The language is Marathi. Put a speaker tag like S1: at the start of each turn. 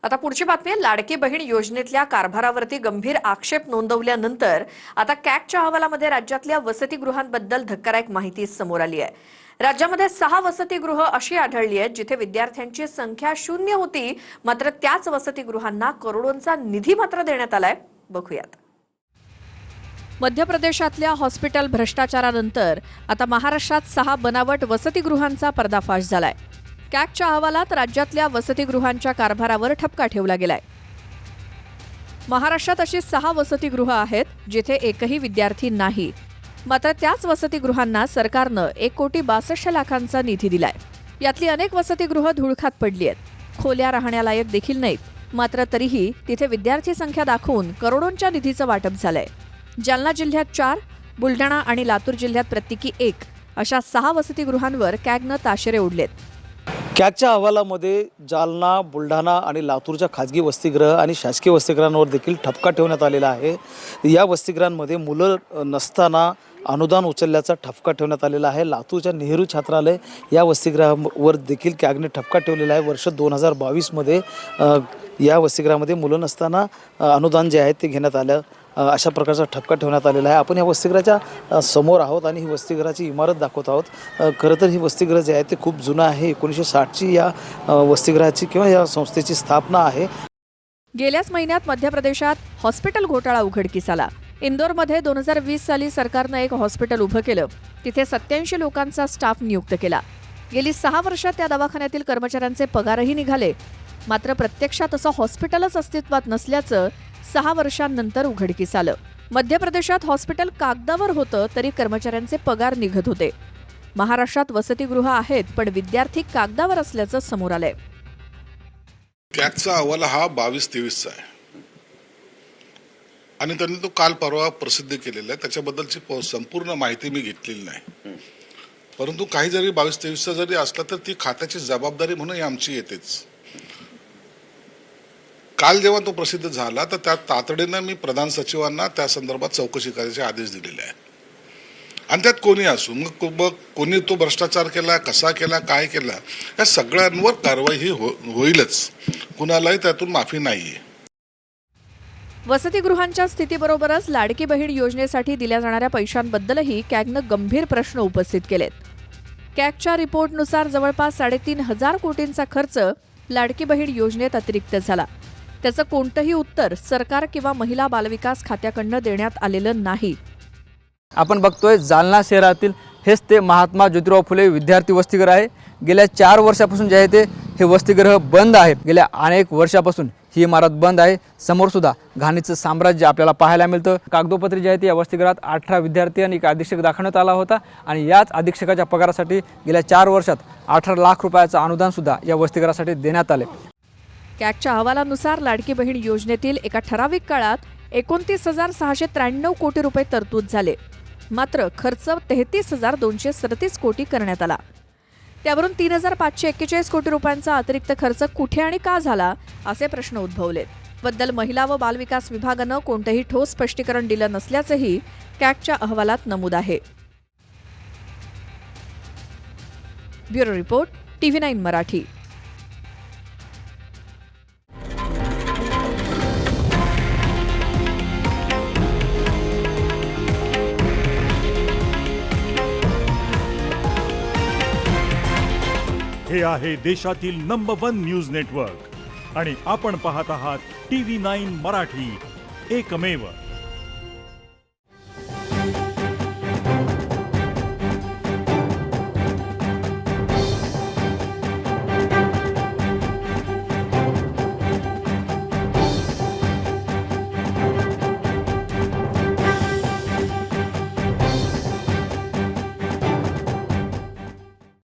S1: आता पुढची बातमी आहे। लाडकी बहीण योजनेतल्या कारभारावरती गंभीर आक्षेप नोंदवल्यानंतर आता कॅगच्या अहवालामध्ये राज्यातल्या वसतिगृहांबद्दल धक्कादायक माहिती समोर आली आहे। राज्यामध्ये 6 वसतिगृह अशी आढळली आहेत जिथे विद्यार्थ्यांची संख्या 0 होती, मात्र त्याच वसतिगृहांना करोडोंचा निधी मात्र देण्यात आलाय। बघूयात। मध्य प्रदेशातल्या हॉस्पिटल भ्रष्टाचारानंतर आता महाराष्ट्रात 6 बनावट वसतिगृहांचा पर्दाफाश झालाय। कॅगच्या अहवालात राज्यातल्या वसतिगृहांच्या कारभारावर ठपका ठेवला गेलाय। महाराष्ट्रात अशी 6 वसतिगृह आहेत जिथे एकही विद्यार्थी नाही, मात्र त्याच वसतिगृहांना सरकारनं 1,62,00,000 निधी दिलाय। यातली अनेक वसतिगृह धुळखात पडली आहेत, खोल्या राहण्यालायक देखील नाहीत, मात्र तरीही तिथे विद्यार्थी संख्या दाखवून करोडोंच्या निधीचं वाटप झालंय। जालना जिल्ह्यात 4, बुलढाणा आणि लातूर जिल्ह्यात प्रत्येकी 1 अशा 6 वसतिगृहांवर कॅगनं ताशेरे ओढलेत।
S2: कॅगच्या अहवालामध्ये जालना, बुलढाणा आणि लातूरच्या खाजगी वसतिगृह आणि शासकीय वसतिगृहांवर देखील ठपका ठेवण्यात आलेला आहे। या वसतिगृहांमध्ये मुलं नसताना अनुदान उचलल्याचा ठपका ठेवण्यात आलेला आहे। लातूरच्या नेहरू छात्रालय या वसतिगृहावर देखील कॅगने ठपका ठेवलेला आहे। वर्ष 2022 मध्ये या वसतिगृहामध्ये मुलं नसताना अनुदान जे आहे ते घेण्यात आलं, अशा प्रकारचा ठपका ठेवण्यात आलेला आहे। आपण या वसतिगृहाच्या समोर आहोत आणि ही वसतिगृहाची इमारत दाखवत आहोत। खरं तर ही वसतिगृह जे आहे ते खूप जुनं आहे। 1960ची या वसतिगृहाची किंवा या संस्थेची स्थापना आहे।
S1: गेल्याच महिन्यात मध्य प्रदेशात हॉस्पिटल घोटाळा उघडकीस आला। इंदोरमध्ये 2020 साली सरकारनं एक हॉस्पिटल उभं केलं, तिथे 87 लोकांचा स्टाफ नियुक्त केला। गेली 6 वर्षात त्या दवाखान्यातील कर्मचाऱ्यांचे पगारही निघाले, मात्र प्रत्यक्षात असं हॉस्पिटलच अस्तित्वात नसल्याचं 6 वर्षांनंतर उघडकीस आलं। मध्य प्रदेशात हॉस्पिटल कागदावर होतं तरी कर्मचाऱ्यांचे पगार निघत होते। महाराष्ट्रात वसतिगृह आहेत पण विद्यार्थी कागदावर असल्याचं समोर आलंय।
S3: कॅगचा अहवाल हा 22-23 चा आहे आणि त्यांनी तो काल परवा प्रसिद्ध केलेला आहे। त्याच्याबद्दलची संपूर्ण माहिती मी घेतलेली नाही, परंतु काही जरी 22-23 चा जरी असला तर ती खात्याची जबाबदारी म्हणून आमची येतेच। काल जेव्हा तो प्रसिद्ध झाला तर त्या तातडीनं मी प्रधान सचिवांना त्या संदर्भात चौकशी करायचे आदेश दिलेले आहेत आणि त्यात कोणी असू, मग कोणी तो भ्रष्टाचार केला, कसा केला, काय केला, या सगळ्यांवर कारवाई ही होईलच। कुणालाही त्यातून माफी नाहीये।
S1: वसतिगृहांच्या स्थितीबरोबरच लाडकी बहीण योजनेसाठी दिल्या जाणाऱ्या पैशांबद्दलही कॅगनं गंभीर प्रश्न उपस्थित केलेत। कॅगच्या रिपोर्टनुसार जवळपास 3,500 कोटींचा खर्च लाडकी बहीण योजनेत अतिरिक्त झाला। त्याचं कोणतंही उत्तर सरकार किंवा महिला बालविकास खात्याकडनं देण्यात आलेलं नाही।
S4: आपण बघतोय जालना शहरातील हेच ते महात्मा ज्योतिराव फुले विद्यार्थी वसतिगृह आहे। गेल्या 4 वर्षापासून जे आहे ते हे वसतिगृह बंद आहे। गेल्या अनेक वर्षापासून ही इमारत बंद आहे। समोर सुद्धा घाणीचं साम्राज्य आपल्याला पाहायला मिळतं। कागदोपत्री जे आहे ते या वसतिगृहात 18 विद्यार्थी आणि एक अधीक्षक दाखवण्यात आला होता आणि याच अधीक्षकाच्या पगारासाठी गेल्या 4 वर्षात 18 लाख रुपयाचं अनुदान सुद्धा या वसतिगृहासाठी देण्यात आले।
S1: कॅगच्या अहवालानुसार लाडकी बहीण योजनेतील एका ठराविक काळात 29,693 कोटी रुपये तरतूद झाले, मात्र खर्च 33,237 कोटी करण्यात आला। त्यावरून 3,541 कोटी रुपयांचा अतिरिक्त खर्च कुठे आणि का झाला असे प्रश्न उद्भवलेत। बद्दल महिला व बालविकास विभागानं कोणतेही ठोस स्पष्टीकरण दिलं नसल्याचंही कॅगच्या अहवालात नमूद आहे। Bureau report, TV9 Marathi.
S5: हे आहे देशातील नंबर 1 न्यूज नेटवर्क आणि आपण पाहत आहात TV9 मराठी, एकमेव।